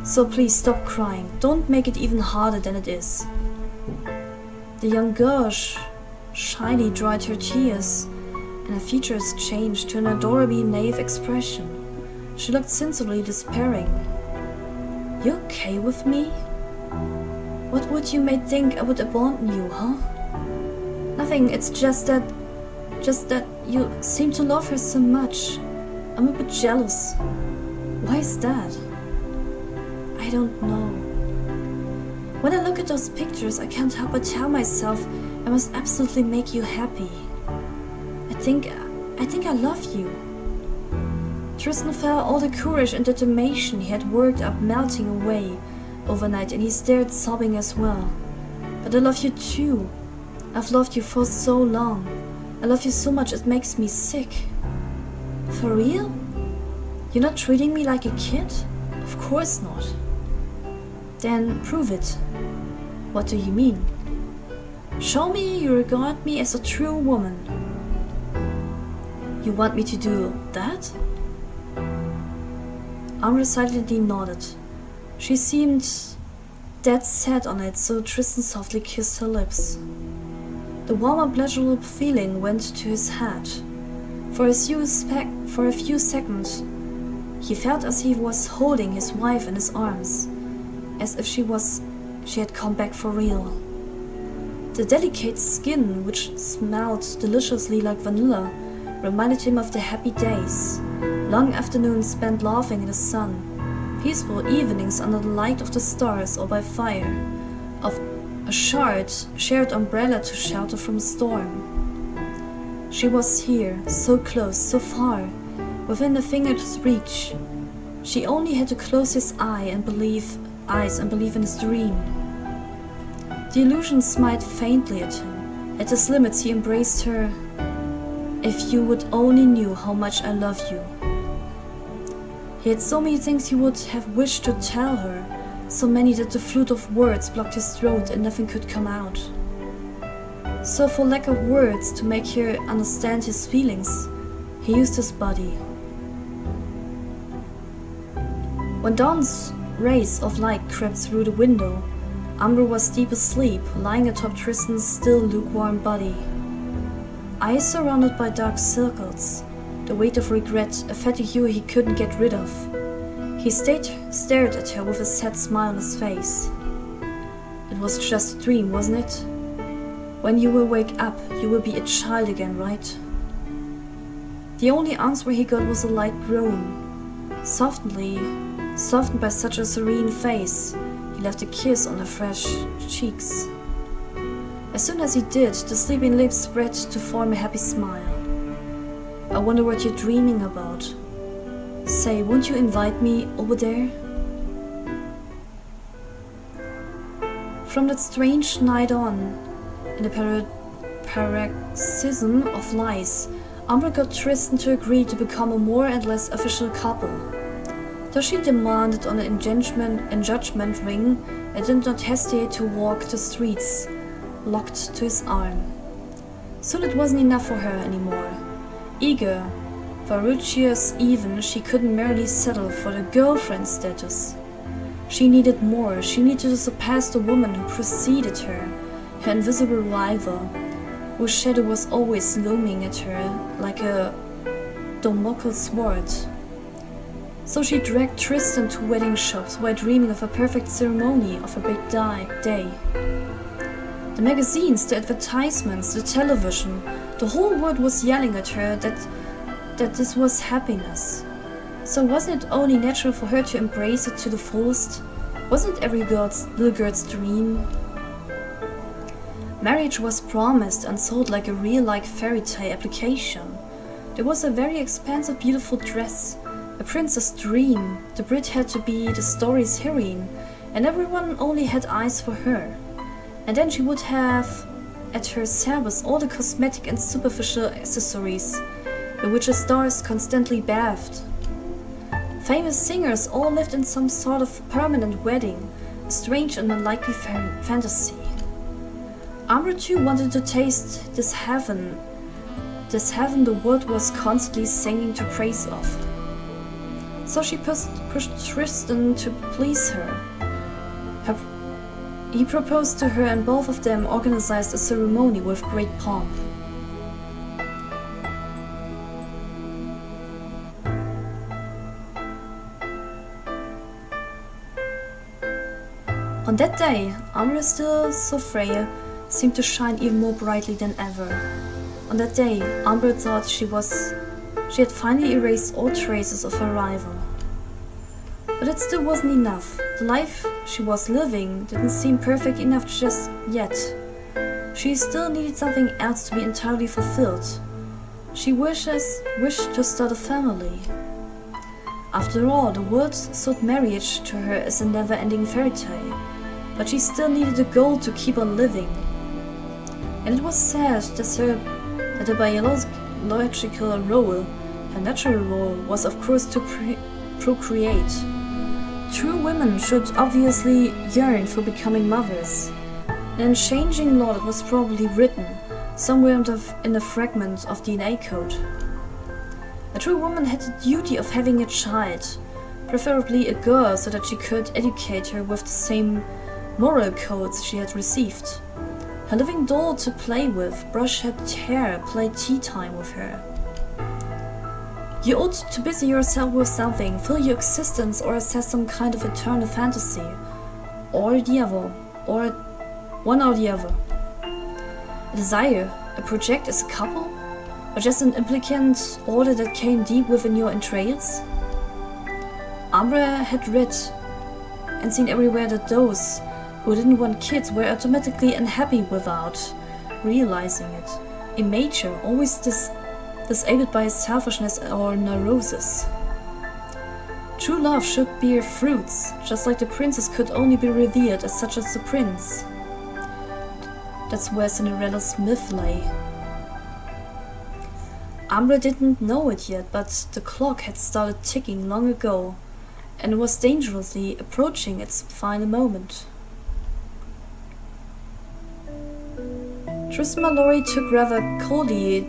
So please stop crying. Don't make it even harder than it is. The young girl shyly dried her tears, and her features changed to an adorably naive expression. She looked sincerely despairing. You okay with me? What would you may think I would abandon you, huh? Nothing, it's just that you seem to love her so much. I'm a bit jealous. Why is that? I don't know. When I look at those pictures, I can't help but tell myself I must absolutely make you happy. I think I love you. Tristan felt all the courage and determination he had worked up melting away overnight, and he stared sobbing as well. But I love you too. I've loved you for so long. I love you so much it makes me sick. For real? You're not treating me like a kid? Of course not. Then prove it. What do you mean? Show me you regard me as a true woman. You want me to do that? Ambre silently nodded. She seemed dead set on it, so Tristan softly kissed her lips. The warm and pleasurable feeling went to his head. For a few seconds, he felt as he was holding his wife in his arms, as if she had come back for real. The delicate skin, which smelled deliciously like vanilla, reminded him of the happy days, long afternoons spent laughing in the sun, peaceful evenings under the light of the stars or by fire, of a shared umbrella to shelter from a storm. She was here, so close, so far, within the finger's reach. She only had to close his eyes and believe in his dream. The illusion smiled faintly at him. At his limits he embraced her. If you would only knew how much I love you. He had so many things he would have wished to tell her, so many that the flute of words blocked his throat and nothing could come out. So for lack of words to make her understand his feelings, he used his body. When dawn's rays of light crept through the window, Ambre was deep asleep, lying atop Tristan's still lukewarm body. Eyes surrounded by dark circles, the weight of regret, a fatigue he couldn't get rid of. He stared at her with a sad smile on his face. It was just a dream, wasn't it? When you will wake up, you will be a child again, right? The only answer he got was a light groan. Softened by such a serene face, he left a kiss on her fresh cheeks. As soon as he did, the sleeping lips spread to form a happy smile. I wonder what you're dreaming about. Say, won't you invite me over there? From that strange night on, in the paroxysm of lies, Ambre got Tristan to agree to become a more and less official couple. Though she demanded on an engagement ring, and did not hesitate to walk the streets, locked to his arm. Soon it wasn't enough for her anymore. Eager, ferocious even, she couldn't merely settle for the girlfriend status. She needed more. She needed to surpass the woman who preceded her, her invisible rival, whose shadow was always looming at her like a Damocles sword. So she dragged Tristan to wedding shops while dreaming of a perfect ceremony of a big day. The magazines, the advertisements, the television, the whole world was yelling at her that this was happiness. So wasn't it only natural for her to embrace it to the fullest? Wasn't it every little girl's dream? Marriage was promised and sold like a real-like fairy tale application. There was a very expensive, beautiful dress, a princess dream. The Brit had to be the story's heroine, and everyone only had eyes for her. And then she would have at her service all the cosmetic and superficial accessories in which a star is constantly bathed. Famous singers all lived in some sort of permanent wedding, a strange and unlikely fantasy. Ambre too wanted to taste this heaven the world was constantly singing to praise of. so she pushed Tristan to please her. He proposed to her, and both of them organized a ceremony with great pomp. On that day, Ambre, still so frail, seemed to shine even more brightly than ever. On that day, Ambre thought she had finally erased all traces of her rival. But it still wasn't enough. The life she was living didn't seem perfect enough just yet. She still needed something else to be entirely fulfilled. She wished to start a family. After all, the world sold marriage to her as a never-ending fairy tale, but she still needed a goal to keep on living. And it was sad that her biological role, her natural role, was of course to procreate. True women should obviously yearn for becoming mothers. An unchanging law that was probably written somewhere in a fragment of DNA code. A true woman had the duty of having a child, preferably a girl, so that she could educate her with the same moral codes she had received. Her living doll to play with, brush her hair, play tea time with her. You ought to busy yourself with something, fill your existence, or assess some kind of eternal fantasy. Or the other. Or one or the other. A desire, a project as a couple? Or just an implicant order that came deep within your entrails? Ambre had read and seen everywhere that those who didn't want kids were automatically unhappy without realizing it. Immature, always disabled by selfishness or neurosis. True love should bear fruits, just like the princess could only be revered as such as the prince. That's where Cinderella's myth lay. Ambre didn't know it yet, but the clock had started ticking long ago, and was dangerously approaching its final moment. Tristan Mallory took rather coldly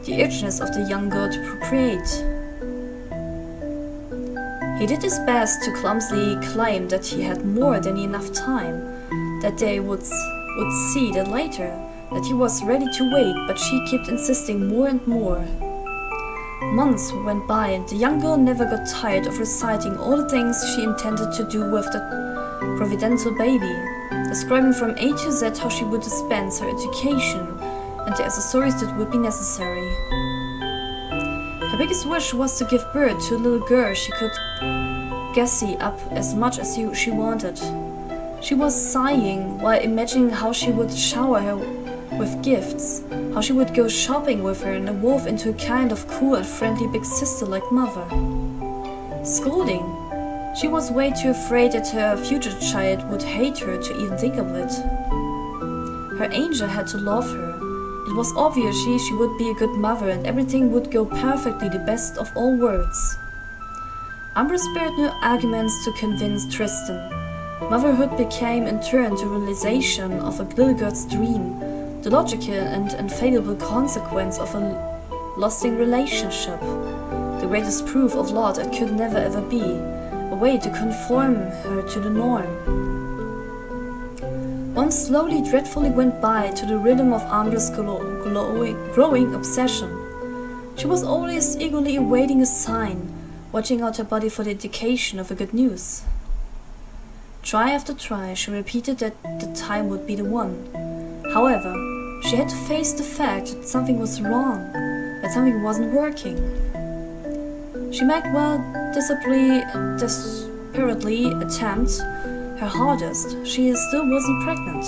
the urgency of the young girl to procreate. He did his best to clumsily claim that he had more than enough time, that they would see that later, that he was ready to wait, but she kept insisting more and more. Months went by, and the young girl never got tired of reciting all the things she intended to do with the providential baby, describing from A to Z how she would dispense her education and the accessories that would be necessary. Her biggest wish was to give birth to a little girl she could gassy up as much as she wanted. She was sighing while imagining how she would shower her with gifts, how she would go shopping with her and evolve into a kind of cool and friendly big sister-like mother. Scolding. She was way too afraid that her future child would hate her to even think of it. Her angel had to love her. It was obvious she would be a good mother and everything would go perfectly, the best of all worlds. Ambre spared no arguments to convince Tristan. Motherhood became in turn the realization of a little girl's dream, the logical and infallible consequence of a lasting relationship, the greatest proof of love it could never ever be, a way to conform her to the norm. Months slowly, dreadfully went by to the rhythm of Ambre's growing obsession. She was always eagerly awaiting a sign, watching out her body for the indication of a good news. Try after try, she repeated that the time would be the one. However, she had to face the fact that something was wrong, that something wasn't working. She might well desperately attempt her hardest, she still wasn't pregnant.